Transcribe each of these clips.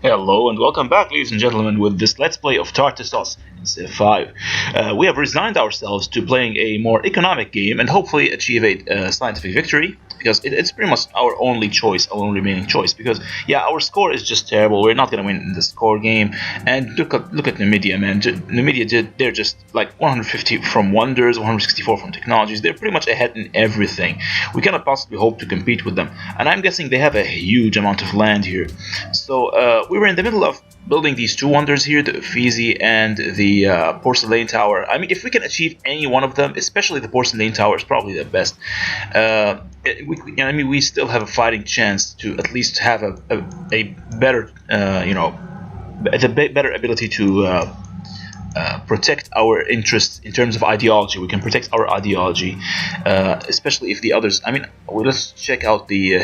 Hello and welcome back, ladies and gentlemen, with this Let's Play of Tartessos in Civ5. We have resigned ourselves to playing a more economic game and hopefully achieve a scientific victory, because it's pretty much our only choice, our only remaining choice, because, yeah, our score is just terrible. We're not going to win in the score game, and look at Nvidia, man. They're just like 150 from wonders, 164 from technologies. They're pretty much ahead in everything. We cannot possibly hope to compete with them, and I'm guessing they have a huge amount of land here. So we were in the middle of building these two wonders here, the Uffizi and the Porcelain Tower. I mean, if we can achieve any one of them, especially the Porcelain Tower is probably the best. We still have a fighting chance to at least have a better, better ability to protect our interests in terms of ideology. We can protect our ideology, especially if the others. I mean, let's check out the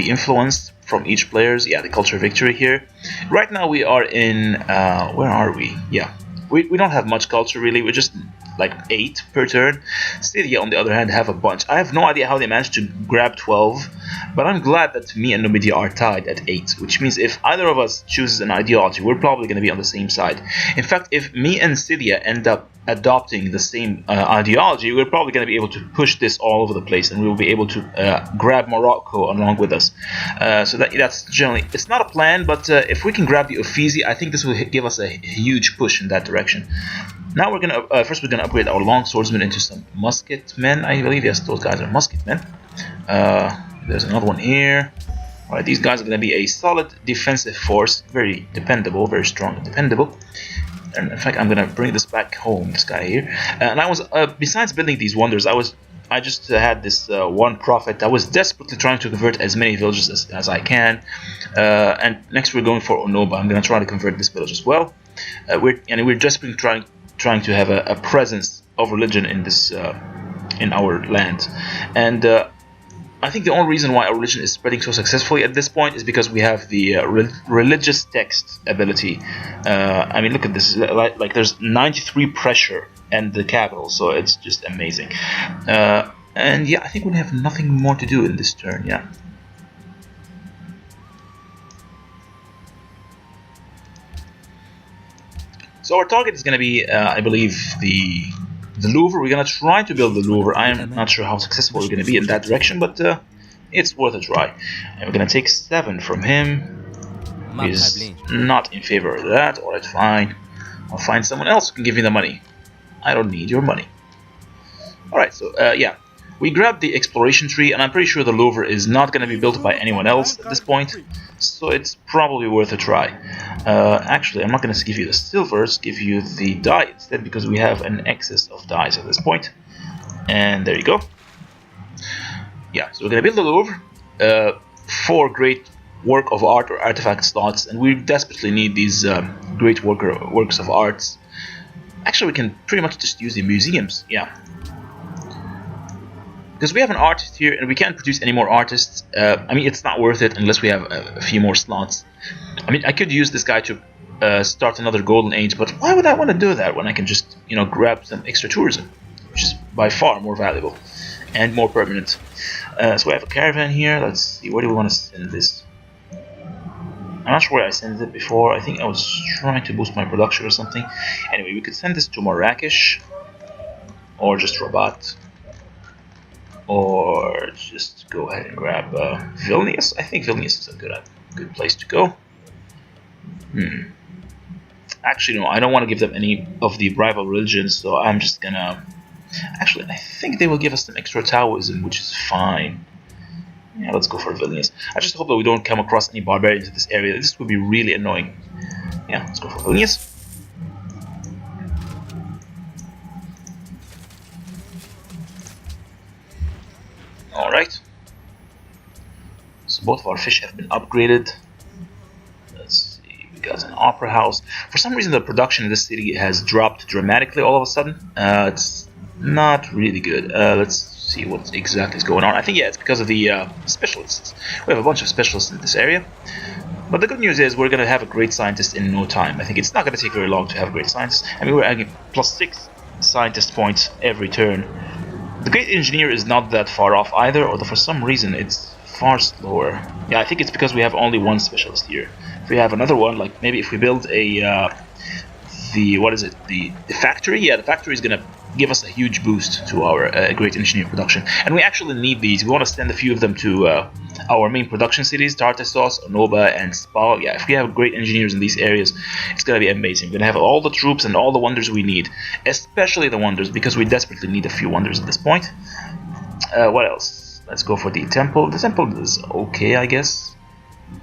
influence from each players. Yeah, the culture victory here. Right now we are in where are we? Yeah, we don't have much culture really. We're just like 8 per turn. Styria, on the other hand, have a bunch. I have no idea how they managed to grab 12, but I'm glad that me and Numidia are tied at 8, which means if either of us chooses an ideology, we're probably going to be on the same side. In fact, if me and Styria end up adopting the same ideology, we're probably going to be able to push this all over the place, and we will be able to grab Morocco along with us. So that's generally, it's not a plan, but if we can grab the Uffizi, I think this will give us a huge push in that direction. Now we're gonna we're gonna upgrade our long swordsmen into some musket men. I believe, yes, those guys are musket men. There's another one here. All right, these guys are gonna be a solid defensive force, very dependable, very strong and dependable. And in fact, I'm gonna bring this back home. This guy here. And I was besides building these wonders, I just had this one prophet. I was desperately trying to convert as many villages as I can. And next we're going for Onoba. I'm gonna try to convert this village as well. We're desperately trying to have a presence of religion in this in our land, and I think the only reason why our religion is spreading so successfully at this point is because we have the religious text ability. I mean, look at this, like there's 93 pressure and the capital, so it's just amazing. And yeah, I think we have nothing more to do in this turn. Yeah. So our target is going to be, I believe, the Louvre. We're going to try to build the Louvre. I am not sure how successful we're going to be in that direction, but it's worth a try. And we're going to take 7 from him. He's not in favor of that. Alright, fine. I'll find someone else who can give me the money. I don't need your money. Alright, so yeah. We grabbed the exploration tree, and I'm pretty sure the Louvre is not going to be built by anyone else at this point, so it's probably worth a try. Actually, I'm not going to give you the silvers, give you the dye instead, because we have an excess of dyes at this point. And there you go. Yeah, so we're going to build the Louvre, 4 great work of art or artifact slots, and we desperately need these great works of arts. Actually, we can pretty much just use the museums, yeah. Because we have an artist here and we can't produce any more artists. I mean, it's not worth it unless we have a few more slots. I mean, I could use this guy to start another golden age, but why would I want to do that when I can just, grab some extra tourism, which is by far more valuable and more permanent. So we have a caravan here. Let's see, where do we want to send this? I'm not sure where I sent it before. I think I was trying to boost my production or something. Anyway, we could send this to Marrakesh or just Rabat. Or just go ahead and grab Vilnius. I think Vilnius is a good place to go. Actually, no, I don't want to give them any of the rival religions, so I'm just gonna... Actually, I think they will give us some extra Taoism, which is fine. Yeah, let's go for Vilnius. I just hope that we don't come across any barbarians in this area. This would be really annoying. Yeah, let's go for Vilnius. Alright, so both of our fish have been upgraded. Let's see, we got an opera house. For some reason the production in this city has dropped dramatically all of a sudden. It's not really good. Let's see what exactly is going on. I think, yeah, it's because of the specialists. We have a bunch of specialists in this area. But the good news is we're going to have a great scientist in no time. I think it's not going to take very long to have a great scientist. I mean, we're adding +6 scientist points every turn. The great engineer is not that far off either, although for some reason it's far slower. Yeah, I think it's because we have only one specialist here. If we have another one, like maybe if we build a the factory, yeah, the factory is gonna give us a huge boost to our great engineering production, and we actually need these. We want to send a few of them to our main production cities, Tartessos, Onoba, and Spa. Yeah, if we have great engineers in these areas, it's gonna be amazing. We're gonna have all the troops and all the wonders we need, especially the wonders, because we desperately need a few wonders at this point. What else? Let's go for the temple. The temple is okay, I guess.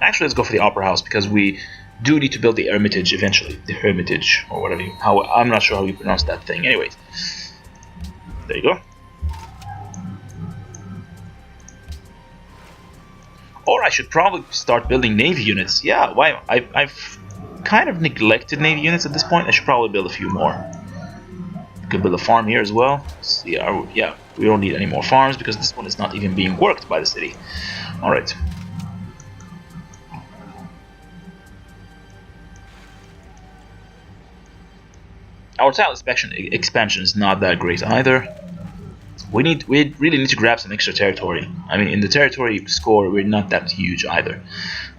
Actually, let's go for the opera house, because we do need to build the Hermitage eventually. The Hermitage, or whatever. I'm not sure how you pronounce that thing. Anyways, there you go. Or I should probably start building navy units. Yeah, why? I've kind of neglected navy units at this point. I should probably build a few more. Could build a farm here as well. So yeah, we don't need any more farms because this one is not even being worked by the city. All right. Our tile expansion is not that great either. We really need to grab some extra territory. I mean, in the territory score, we're not that huge either.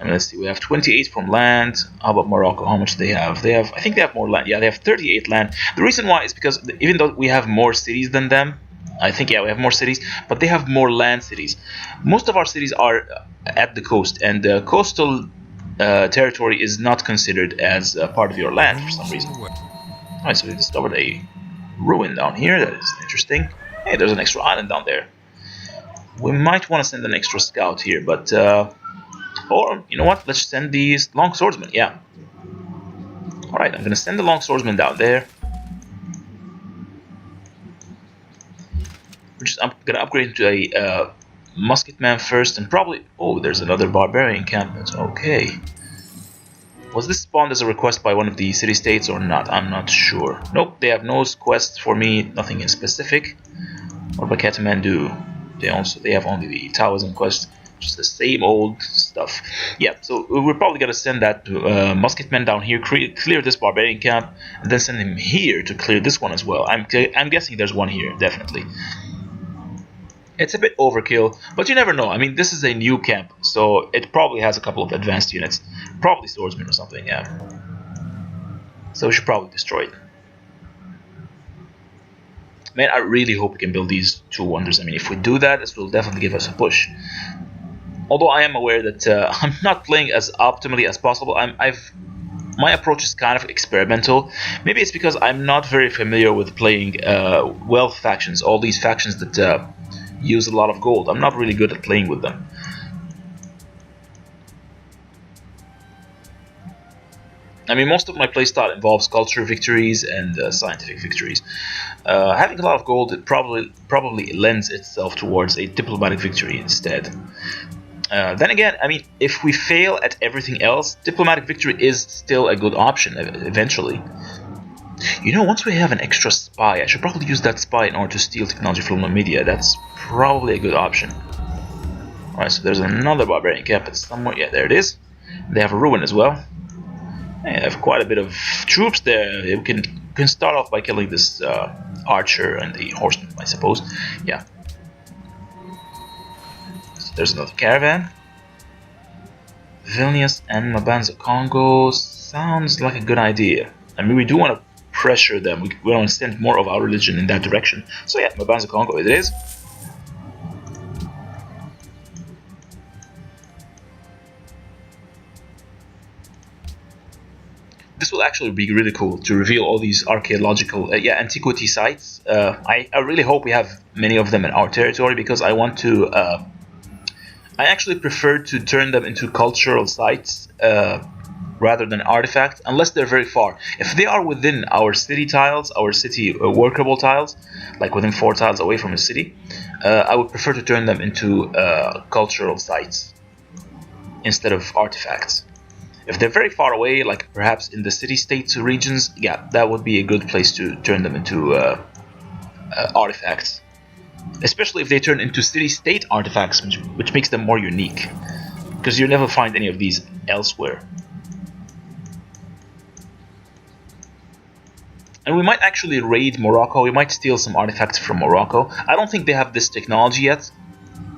And let's see, we have 28 from land. How about Morocco? How much do they have? I think they have more land. Yeah, they have 38 land. The reason why is because even though we have more cities than them, I think, yeah, we have more cities, but they have more land cities. Most of our cities are at the coast, and the coastal territory is not considered as part of your land for some reason. Alright, so we discovered a ruin down here. That is interesting. Hey, there's an extra island down there. We might want to send an extra scout here, but or you know what? Let's send the long swordsman. Yeah. All right, I'm gonna send the long swordsman down there. I'm gonna upgrade to a musketman first, and probably. Oh, there's another barbarian encampment. Okay. Was this spawned as a request by one of the city-states or not? I'm not sure. Nope, they have no quests for me, nothing in specific. What about Kathmandu? They have only the Taoism quest, just the same old stuff. Yeah, so we're probably gonna send that to Musketman down here, clear this barbarian camp, and then send him here to clear this one as well. I'm guessing there's one here, definitely. It's a bit overkill, but you never know. I mean, this is a new camp, so it probably has a couple of advanced units. Probably swordsmen or something, yeah. So we should probably destroy it. Man, I really hope we can build these two wonders. I mean, if we do that, this will definitely give us a push. Although I am aware that I'm not playing as optimally as possible. My approach is kind of experimental. Maybe it's because I'm not very familiar with playing wealth factions, all these factions that use a lot of gold. I'm not really good at playing with them. I mean, most of my playstyle involves culture victories and scientific victories. Having a lot of gold, it probably lends itself towards a diplomatic victory instead. Then again, I mean, if we fail at everything else, diplomatic victory is still a good option eventually. You know, once we have an extra spy, I should probably use that spy in order to steal technology from Numidia. That's probably a good option. Alright, so there's another barbarian camp somewhere. Yeah, there it is. They have a ruin as well. They have quite a bit of troops there. We can start off by killing this archer and the horseman, I suppose. Yeah. So there's another caravan. Vilnius and Mabanza Congo sounds like a good idea. I mean, we do want to pressure them. We want to send more of our religion in that direction. So yeah, Mabanza Congo it is. This will actually be really cool to reveal all these archaeological, antiquity sites. I really hope we have many of them in our territory because I want to. I actually prefer to turn them into cultural sites rather than artifacts, unless they're very far. If they are within our city tiles, our city workable tiles, like within 4 tiles away from a city, I would prefer to turn them into cultural sites instead of artifacts. If they're very far away, like perhaps in the city-state regions, yeah, that would be a good place to turn them into artifacts. Especially if they turn into city-state artifacts, which makes them more unique. Because you'll never find any of these elsewhere. And we might actually raid Morocco. We might steal some artifacts from Morocco. I don't think they have this technology yet.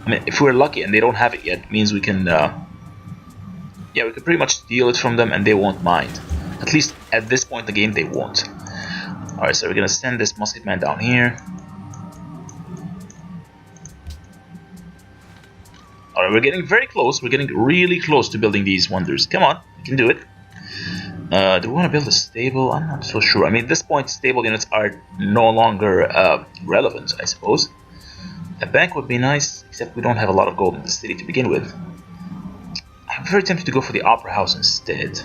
I mean, if we're lucky and they don't have it yet, it means we can, yeah, we can pretty much steal it from them and they won't mind. At least at this point in the game, they won't. Alright, so we're gonna send this musketman down here. Alright, we're getting very close. We're getting really close to building these wonders. Come on, we can do it. Do we want to build a stable? I'm not so sure. I mean, at this point, stable units are no longer relevant, I suppose. A bank would be nice, except we don't have a lot of gold in the city to begin with. I'm very tempted to go for the opera house instead.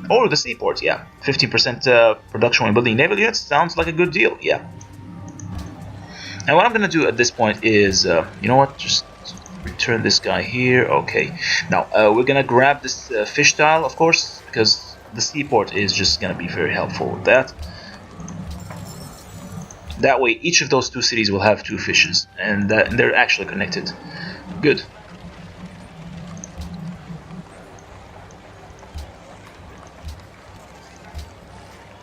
Or the seaport, yeah. 15% production when building naval units sounds like a good deal, yeah. And what I'm going to do at this point is, you know what, just return this guy here. Okay. Now, we're going to grab this fish tile, of course, because the seaport is just going to be very helpful with that. That way, each of those two cities will have two fishes, and they're actually connected. Good.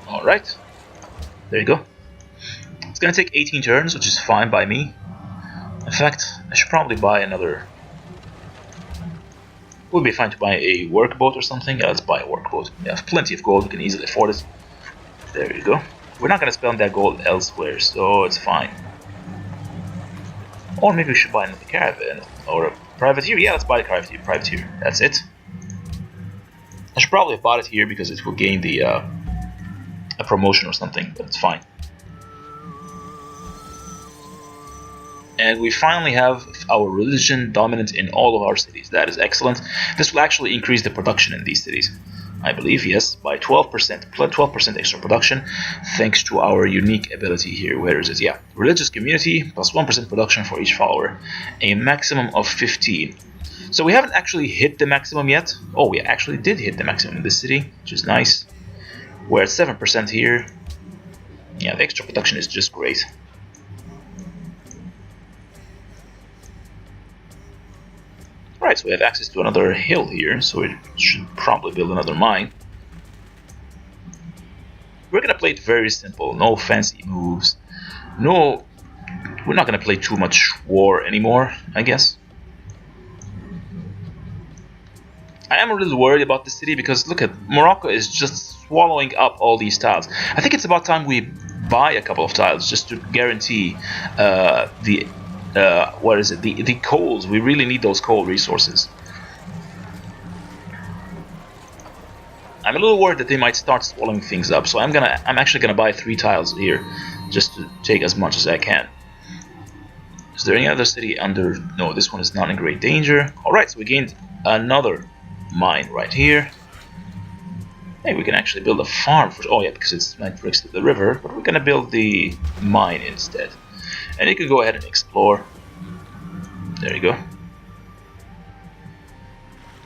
Alright. There you go. It's going to take 18 turns, which is fine by me. In fact, I should probably buy another... It would be fine to buy a workboat or something. Yeah, let's buy a workboat. We have plenty of gold, we can easily afford it. There you go. We're not going to spend that gold elsewhere, so it's fine. Or maybe we should buy another caravan or a privateer. Yeah, let's buy a privateer. That's it. I should probably have bought it here because it will gain the a promotion or something, but it's fine. And we finally have our religion dominant in all of our cities. That is excellent. This will actually increase the production in these cities. I believe, yes, by 12%, 12% extra production, thanks to our unique ability here. Where is it? Yeah, religious community, plus 1% production for each follower, a maximum of 15. So we haven't actually hit the maximum yet. Oh, we actually did hit the maximum in this city, which is nice. We're at 7% here. Yeah, the extra production is just great. Right, so we have access to another hill here, so we should probably build another mine. We're gonna play it very simple, no fancy moves. No, we're not gonna play too much war anymore, I guess. I am a little worried about the city because look at Morocco is just swallowing up all these tiles. I think it's about time we buy a couple of tiles just to guarantee what is it? The coals. We really need those coal resources. I'm a little worried that they might start swallowing things up, so I'm actually gonna buy 3 tiles here, just to take as much as I can. Is there any other city under? No, this one is not in great danger. All right, so we gained another mine right here. Hey, we can actually build a farm for. Oh yeah, because it's right next to the river, but we're gonna build the mine instead. And you can go ahead and explore. There you go.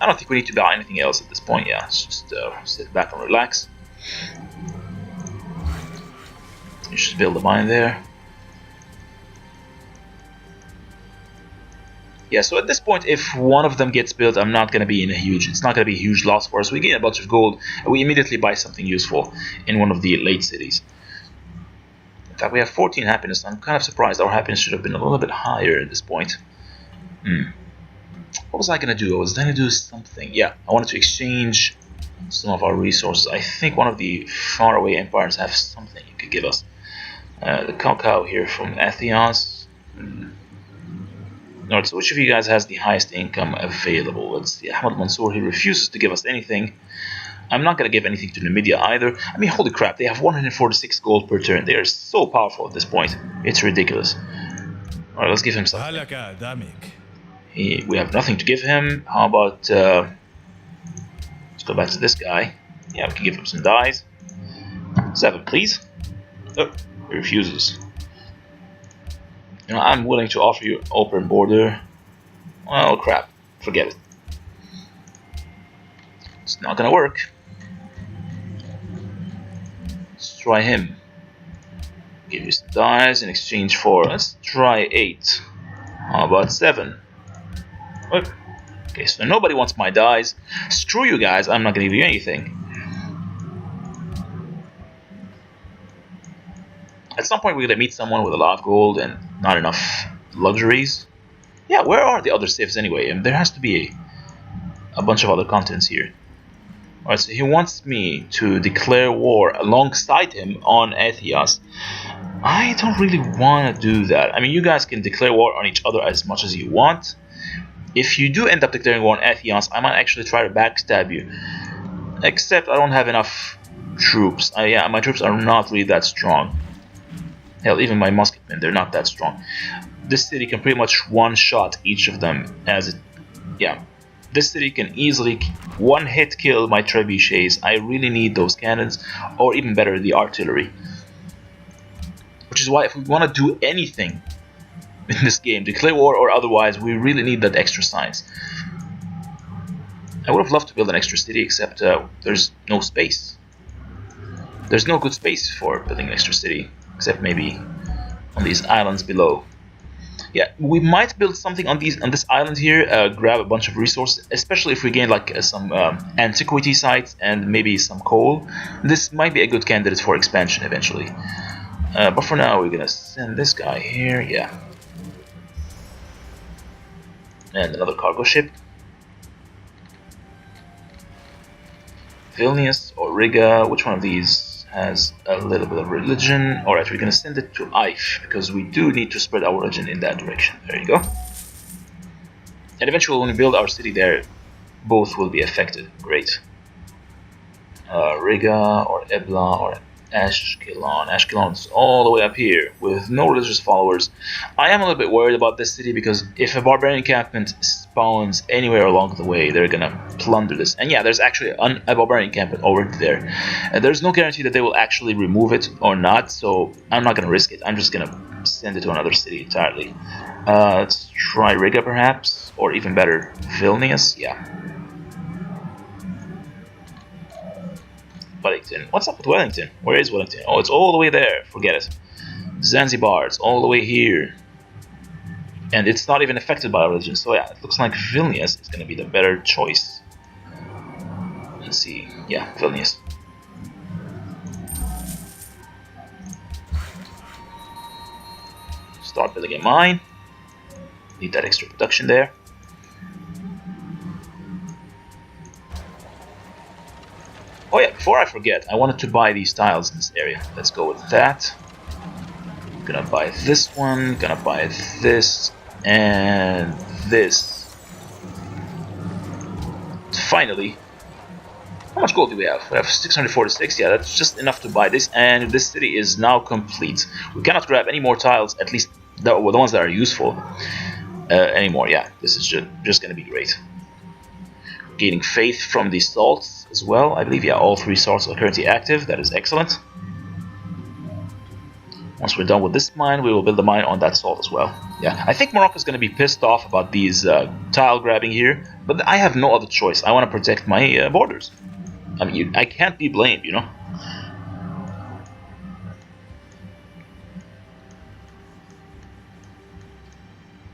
I don't think we need to buy anything else at this point. Yeah, let's just sit back and relax. You should build a mine there. Yeah, so at this point, if one of them gets built, I'm not going to be in a huge. It's not going to be a huge loss for us. We gain a bunch of gold, and we immediately buy something useful in one of the late cities. In fact, we have 14 happiness. I'm kind of surprised. Our happiness should have been a little bit higher at this point. What was I going to do? I was going to do something. Yeah, I wanted to exchange some of our resources. I think one of the faraway empires have something you could give us. The cacao here from Athens. Alright, so which of you guys has the highest income available? Let's see. Ahmad Mansour, he refuses to give us anything. I'm not going to give anything to Namibia either. I mean, holy crap, they have 146 gold per turn. They are so powerful at this point. It's ridiculous. Alright, let's give him something. We have nothing to give him. How about... let's go back to this guy. Yeah, we can give him some dyes. 7, please. Oh, he refuses. You know, I'm willing to offer you open border. Well, crap. Forget it. It's not gonna work. Let's try him. Give you some dice in exchange for... Let's try 8. How about 7? Okay, so nobody wants my dice. Screw you guys, I'm not gonna give you anything. At some point we're gonna meet someone with a lot of gold and not enough luxuries. Yeah, where are the other civs anyway? There has to be a bunch of other continents here. Alright, so he wants me to declare war alongside him on Athos. I don't really want to do that. I mean, you guys can declare war on each other as much as you want. If you do end up declaring war on Athos, I might actually try to backstab you. Except I don't have enough troops. Yeah, my troops are not really that strong. Hell, even my musketmen, they're not that strong. This city can pretty much one-shot each of them as it... Yeah. This city can easily one-hit kill my trebuchets. I really need those cannons, or even better, the artillery. Which is why if we want to do anything in this game, declare war or otherwise, we really need that extra science. I would have loved to build an extra city, except there's no space. There's no good space for building an extra city, except maybe on these islands below. Yeah, we might build something on this island here, grab a bunch of resources, especially if we gain like some antiquity sites and maybe some coal. This might be a good candidate for expansion eventually. But for now, we're gonna send this guy here, yeah. And another cargo ship. Vilnius or Riga, which one of these has a little bit of religion? Alright, we're gonna send it to Ife, because we do need to spread our religion in that direction. There you go. And eventually when we build our city there, both will be affected. Great. Riga or Ebla or Ashkelon. Ashkelon is all the way up here with no religious followers. I am a little bit worried about this city because if a barbarian encampment spawns anywhere along the way, they're gonna plunder this. And yeah, there's actually a barbarian encampment over there. There's no guarantee that they will actually remove it or not, so I'm not gonna risk it. I'm just gonna send it to another city entirely. Let's try Riga perhaps, or even better, Vilnius. Yeah. Wellington. What's up with Wellington? Where is Wellington? Oh, it's all the way there. Forget it. Zanzibar. It's all the way here. And it's not even affected by religion. So yeah, it looks like Vilnius is going to be the better choice. Let's see. Yeah, Vilnius. Start building a mine. Need that extra production there. Oh yeah, before I forget, I wanted to buy these tiles in this area. Let's go with that. Gonna buy this one, gonna buy this, and this. Finally, how much gold do we have? We have 646, yeah, that's just enough to buy this, and this city is now complete. We cannot grab any more tiles, at least the ones that are useful, anymore. Yeah, this is just gonna be great. Gaining faith from the salts as well. I believe, yeah, all 3 salts are currently active. That is excellent. Once we're done with this mine, we will build a mine on that salt as well. Yeah, I think Morocco is going to be pissed off about these tile grabbing here, but I have no other choice. I want to protect my borders. I mean, I can't be blamed, you know.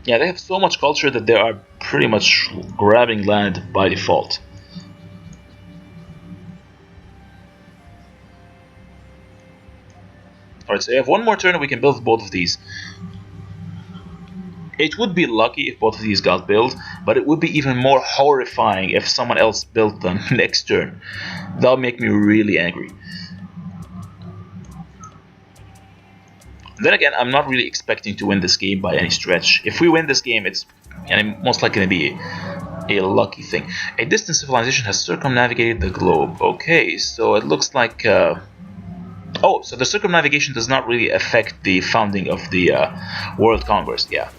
Yeah, they have so much culture that they are pretty much grabbing land by default. Alright, so we have one more turn and we can build both of these. It would be lucky if both of these got built, but it would be even more horrifying if someone else built them next turn. That would make me really angry. Then again, I'm not really expecting to win this game by any stretch. If we win this game, it's most likely going to be a lucky thing. A distant civilization has circumnavigated the globe. Okay, so it looks like... oh, so the circumnavigation does not really affect the founding of the World Congress. Yeah.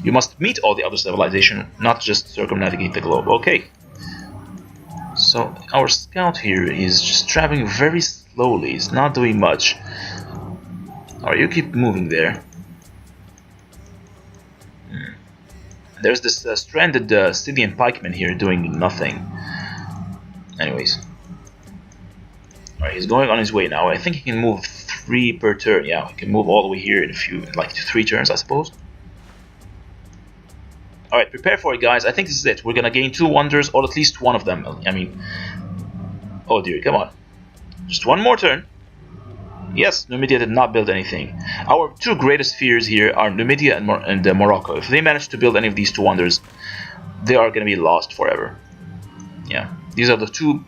You must meet all the other civilizations, not just circumnavigate the globe. Okay. So our scout here is just traveling very slowly. He's not doing much. Alright, you keep moving there. There's this stranded Scythian pikeman here doing nothing. Anyways. Alright, he's going on his way now. I think he can move 3 per turn. Yeah, he can move all the way here in like 3 turns, I suppose. Alright, prepare for it, guys. I think this is it. We're gonna gain 2 wonders, or at least one of them. I mean... Oh dear, come on. Just one more turn. Yes, Numidia did not build anything. Our two greatest fears here are Numidia and Morocco. If they manage to build any of these two wonders, they are going to be lost forever. Yeah, these are the two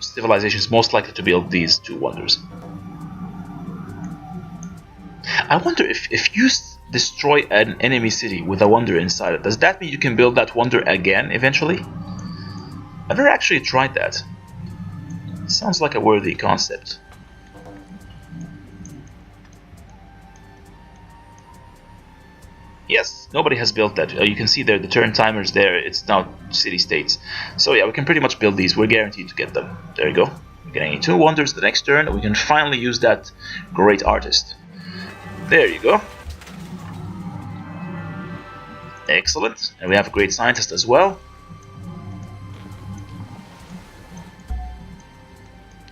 civilizations most likely to build these two wonders. I wonder if you destroy an enemy city with a wonder inside it, does that mean you can build that wonder again eventually? I've never actually tried that. It sounds like a worthy concept. Yes, nobody has built that. You can see there the turn timers there. It's now city-states. So yeah, we can pretty much build these. We're guaranteed to get them. There you go. We're getting 2 wonders the next turn. We can finally use that great artist. There you go. Excellent. And we have a great scientist as well.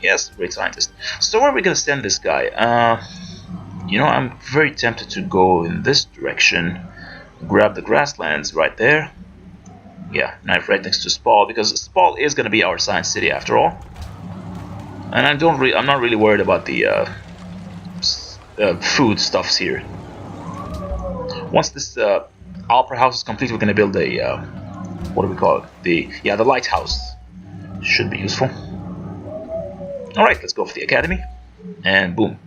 Yes, great scientist. So where are we going to send this guy? You know, I'm very tempted to go in this direction. Grab the grasslands right there. Yeah, knife right next to Spal, because Spal is going to be our science city after all. And I'm not really worried about the food stuffs here. Once this opera house is complete, we're going to build a what do we call it? The lighthouse. Should be useful. All right, let's go for the academy, and boom.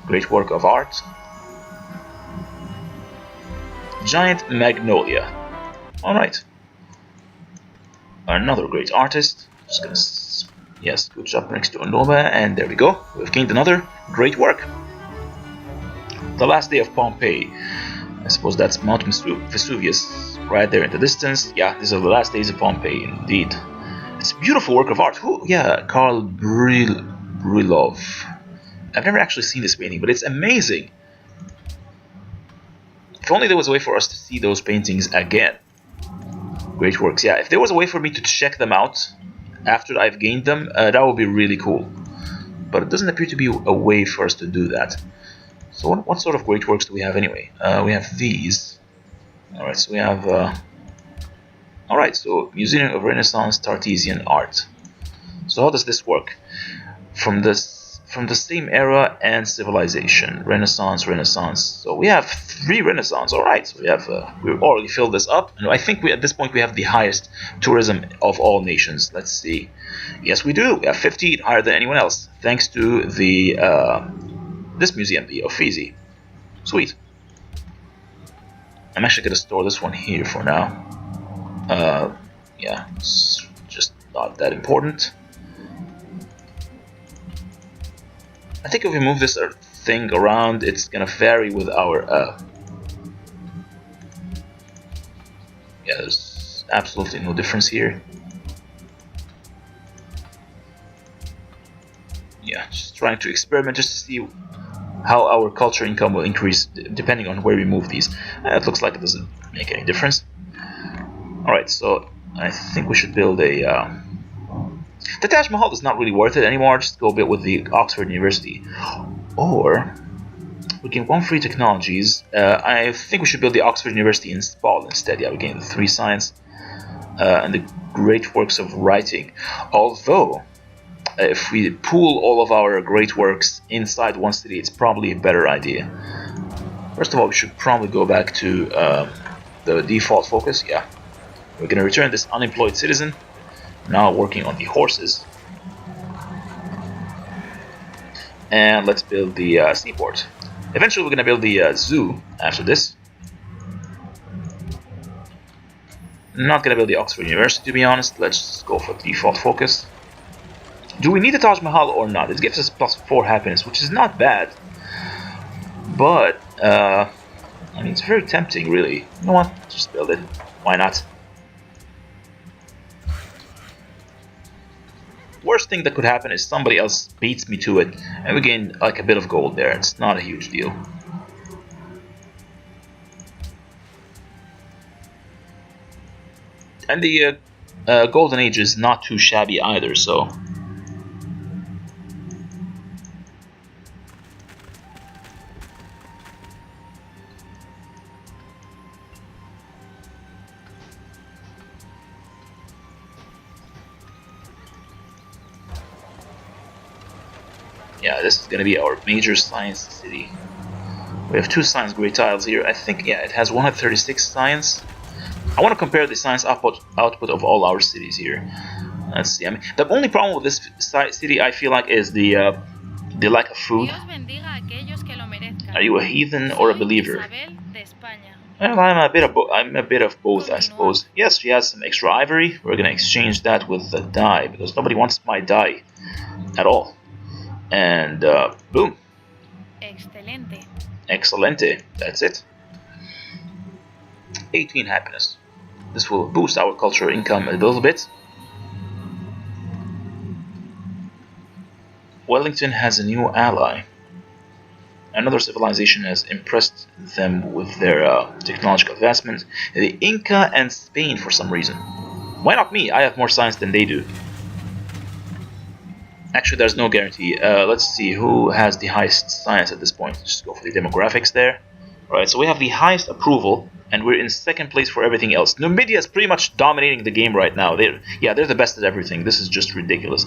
Great work of art. Giant magnolia. Alright. Another great artist. Just gonna... Yes, good job next to Nova, and there we go. We've gained another great work. The last day of Pompeii. I suppose that's Mount Vesuvius right there in the distance. Yeah, these are the last days of Pompeii, indeed. It's a beautiful work of art. Who? Yeah, Karl Brylov. I've never actually seen this painting, but it's amazing. If only there was a way for us to see those paintings again. Great works. Yeah, if there was a way for me to check them out after I've gained them, that would be really cool. But it doesn't appear to be a way for us to do that. So what sort of great works do we have anyway? We have these. Alright, so we have... Alright, so Museum of Renaissance Tartessian Art. So how does this work? From the same era and civilization. Renaissance. So we have 3 Renaissance. Alright, so we've already filled this up. And I think at this point we have the highest tourism of all nations. Let's see. Yes, we do. We have 15, higher than anyone else. Thanks to the this museum, the Uffizi. Sweet. I'm actually going to store this one here for now. Yeah, it's just not that important. I think if we move this thing around, it's gonna vary with our yeah, there's absolutely no difference here. Yeah, just trying to experiment just to see how our culture income will increase depending on where we move these. It looks like it doesn't make any difference. Alright, so I think we should build a the Taj Mahal is not really worth it anymore. Just go a bit with the Oxford University. Or we gain 1 free technologies. I think we should build the Oxford University in Spal instead. Yeah, we gain the 3 science and the great works of writing. Although, if we pool all of our great works inside one city, it's probably a better idea. First of all, we should probably go back to the default focus. Yeah, we're going to return this unemployed citizen. Now working on the horses. And let's build the seaport. Eventually we're going to build the zoo after this. Not going to build the Oxford University, to be honest. Let's just go for default focus. Do we need the Taj Mahal or not? It gives us +4 happiness, which is not bad. But, I mean, it's very tempting, really. You know what? Just build it. Why not? Worst thing that could happen is somebody else beats me to it, and we gain like a bit of gold there. It's not a huge deal. And the Golden Age is not too shabby either, so... Yeah, this is gonna be our major science city. We have 2 science grade tiles here. I think, yeah, it has 136 science. I want to compare the science output of all our cities here. Let's see. I mean, the only problem with this city, I feel like, is the lack of food. Are you a heathen or a believer? Well, I'm a bit of both, I suppose. Yes, she has some extra ivory. We're gonna exchange that with the dye because nobody wants my dye at all. And boom. Excelente. Excelente. That's it. 18 happiness. This will boost our cultural income a little bit. Wellington has a new ally. Another civilization has impressed them with their technological advancement. The Inca and Spain for some reason. Why not me? I have more science than they do. Actually, there's no guarantee. Let's see who has the highest science at this point. Just go for the demographics there. Alright, so we have the highest approval, and we're in 2nd place for everything else. Numidia is pretty much dominating the game right now. They're the best at everything. This is just ridiculous.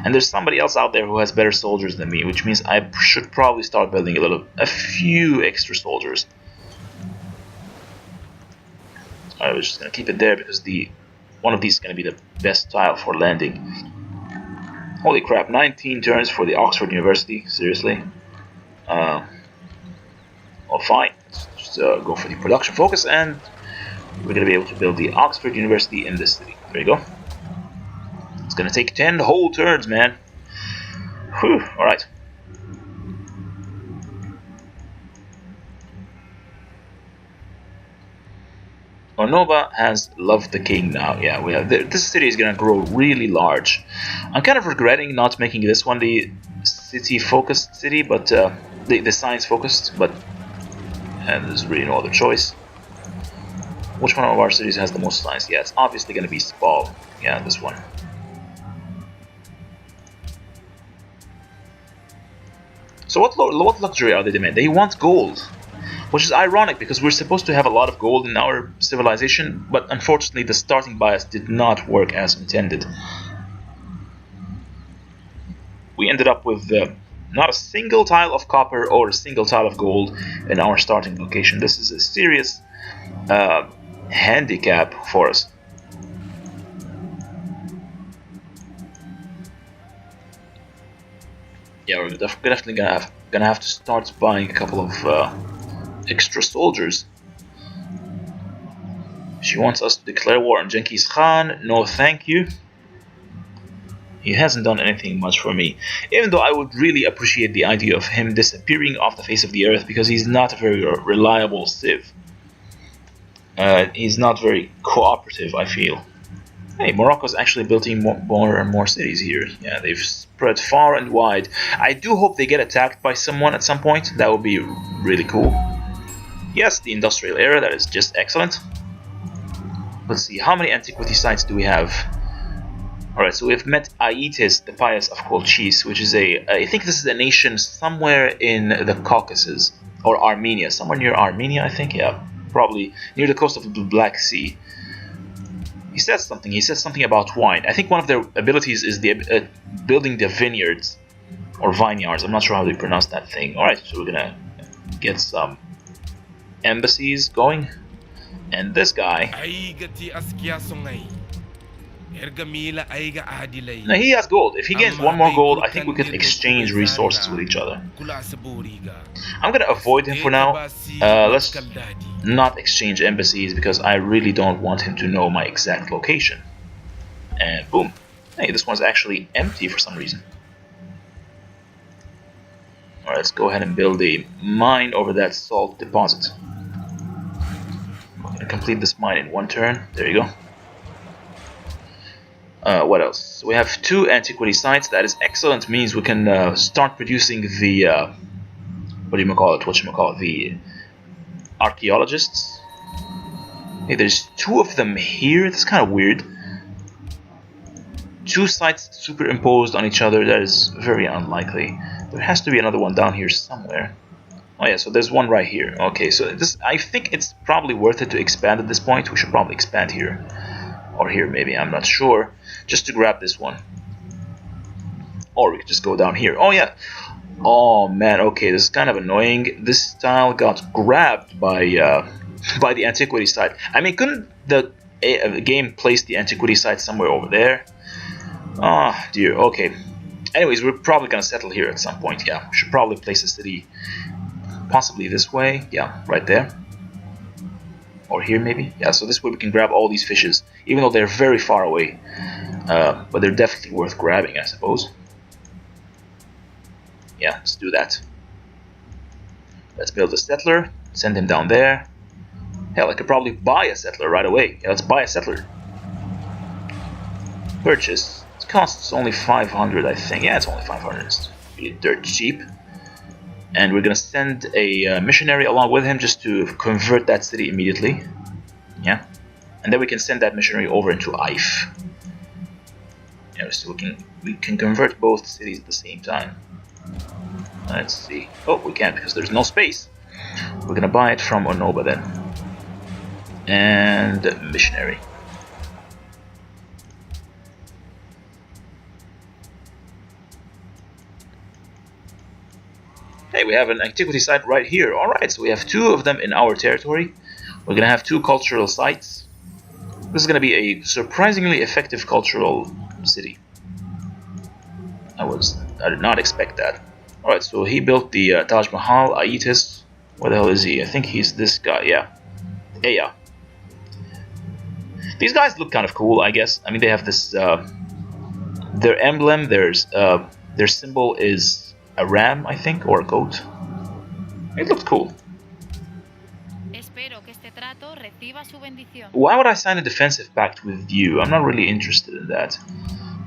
And there's somebody else out there who has better soldiers than me, which means I should probably start building a few extra soldiers. Alright, we're just gonna keep it there because one of these is gonna be the best tile for landing. Holy crap, 19 turns for the Oxford University, seriously. Well, fine. Let's just go for the production focus, and we're going to be able to build the Oxford University in this city. There you go. It's going to take 10 whole turns, man. Whew, alright. Onoba has loved the king now. Yeah, this city is gonna grow really large. I'm kind of regretting not making this one the city-focused city, but the science-focused. But there's really no other choice. Which one of our cities has the most science? Yeah, it's obviously gonna be Spal. Yeah, this one. So what luxury are they demanding? They want gold. Which is ironic because we're supposed to have a lot of gold in our civilization, but unfortunately the starting bias did not work as intended. We ended up with not a single tile of copper or a single tile of gold in our starting location. This is a serious handicap for us. Yeah, we're definitely gonna have to start buying a couple of extra soldiers. She wants us to declare war on Genghis Khan. No, thank you. He hasn't done anything much for me. Even though I would really appreciate the idea of him disappearing off the face of the earth because he's not a very reliable Civ. He's not very cooperative, I feel. Hey, Morocco's actually building more and more cities here. Yeah, they've spread far and wide. I do hope they get attacked by someone at some point. That would be really cool. Yes, the industrial era, that is just excellent. Let's see, how many antiquity sites do we have? Alright, so we've met Aeetes, the pious of Colchis, which is I think this is a nation somewhere in the Caucasus, or Armenia, somewhere near Armenia, I think, yeah, probably near the coast of the Black Sea. He says something about wine. I think one of their abilities is the building the vineyards, or vineyards, I'm not sure how they pronounce that thing. Alright, so we're gonna get some embassies going, and this guy, now he has gold. If he gains one more gold, I think we can exchange resources with each other. I'm gonna avoid him for now. Let's not exchange embassies because I really don't want him to know my exact location. And boom. Hey, this one's actually empty for some reason. Alright, let's go ahead and build a mine over that salt deposit. I'm gonna complete this mine in one turn. There you go. What else? We have 2 antiquity sites. That is excellent. Means we can start producing the the archaeologists. Hey, there's 2 of them here. That's kind of weird. 2 sites superimposed on each other. That is very unlikely. There has to be another one down here somewhere. Oh yeah, so there's one right here. Okay, so I think it's probably worth it to expand at this point. We should probably expand here. Or here maybe, I'm not sure. Just to grab this one. Or we could just go down here. Oh yeah, Oh man, okay, this is kind of annoying. This tile got grabbed by by the antiquity site. I mean, couldn't the game place the antiquity site somewhere over there? Oh dear, okay. Anyways, we're probably gonna settle here at some point, yeah. We should probably place a city possibly this way, yeah, right there. Or here maybe? Yeah, so this way we can grab all these fishes, even though they're very far away. But they're definitely worth grabbing, I suppose. Yeah, let's do that. Let's build a settler, send him down there. Hell, I could probably buy a settler right away. Yeah, let's buy a settler. Purchase. It costs only 500, I think. Yeah, it's only 500. It's really dirt cheap. And we're gonna send a missionary along with him just to convert that city immediately. Yeah. And then we can send that missionary over into Ife. Yeah, so we can convert both cities at the same time. Let's see. Oh, we can't because there's no space. We're gonna buy it from Onoba then. And missionary. Hey, we have an antiquity site right here. Alright, so we have two of them in our territory. We're gonna have two cultural sites. This is gonna be a surprisingly effective cultural city. I did not expect that. Alright, so he built the Taj Mahal, Aitis. Where the hell is he? I think he's this guy, yeah. Yeah. These guys look kind of cool, I guess. I mean, they have this, their emblem, their symbol is a ram, I think, or a goat. It looked cool. Espero que este trato reciba su bendición. Why would I sign a defensive pact with you? I'm not really interested in that.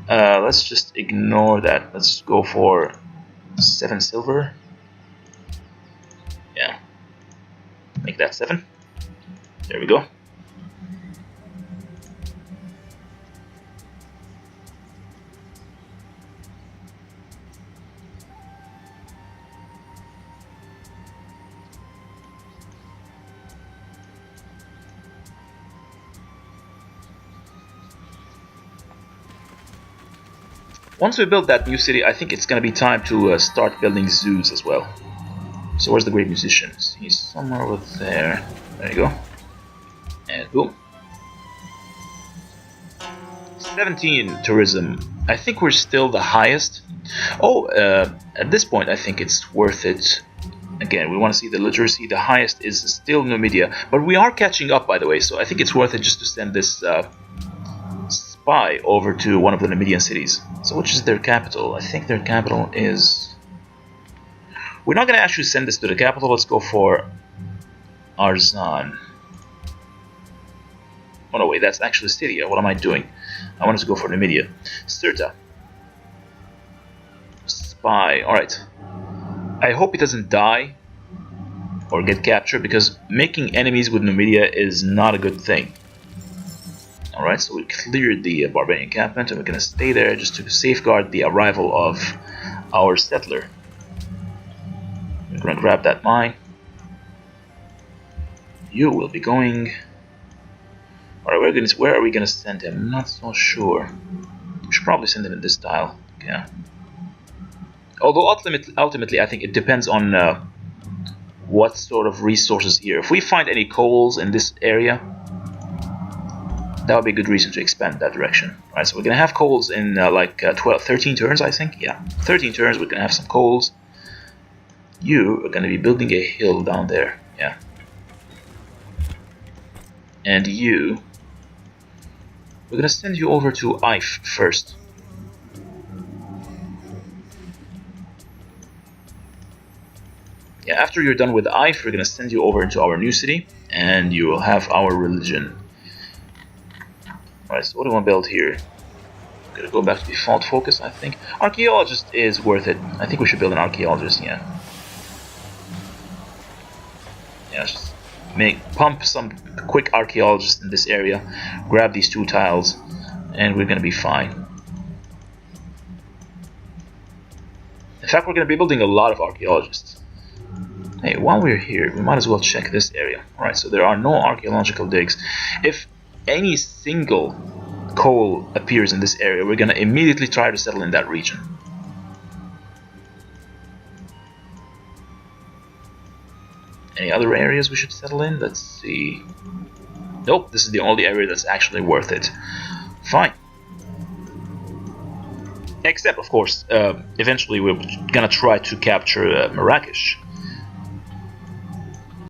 Let's just ignore that. Let's go for 7 silver. Yeah. Make that 7. There we go. Once we build that new city, I think it's gonna be time to start building zoos as well. So where's the great musician? He's somewhere over there. There you go. And boom. 17 tourism. I think we're still the highest. Oh, at this point I think it's worth it. Again, we want to see the literacy. The highest is still Numidia. But we are catching up, by the way, so I think it's worth it just to send this spy over to one of the Numidian cities. So which is their capital? I think their capital is... We're not going to actually send this to the capital. Let's go for Arzan. Oh no, wait, that's actually Styria. What am I doing? I wanted to go for Numidia. Sirta. Spy. Alright. I hope he doesn't die or get captured, because making enemies with Numidia is not a good thing. Alright, so we cleared the barbarian encampment, and we're going to stay there just to safeguard the arrival of our settler. We're going to grab that mine. You will be going... Alright, where are we going to send him? I'm not so sure. We should probably send him in this tile. Yeah. Although ultimately I think it depends on what sort of resources here. If we find any coals in this area, that would be a good reason to expand that direction. Alright, so we're going to have coals in 13 turns, I think. Yeah, 13 turns we're going to have some coals. You are going to be building a hill down there. Yeah. And you... We're going to send you over to Ife first. Yeah, after you're done with Ife, we're going to send you over into our new city, and you will have our religion. Alright, so what do I want to build here? I'm going to go back to default focus, I think. Archaeologist is worth it. I think we should build an archaeologist, yeah. Yeah, just pump some quick archaeologists in this area, grab these 2 tiles, and we're going to be fine. In fact, we're going to be building a lot of archaeologists. Hey, while we're here, we might as well check this area. Alright, so there are no archaeological digs. If any single coal appears in this area, we're going to immediately try to settle in that region. Any other areas we should settle in? Let's see. Nope, this is the only area that's actually worth it. Fine. Except, of course, eventually we're gonna try to capture Marrakesh.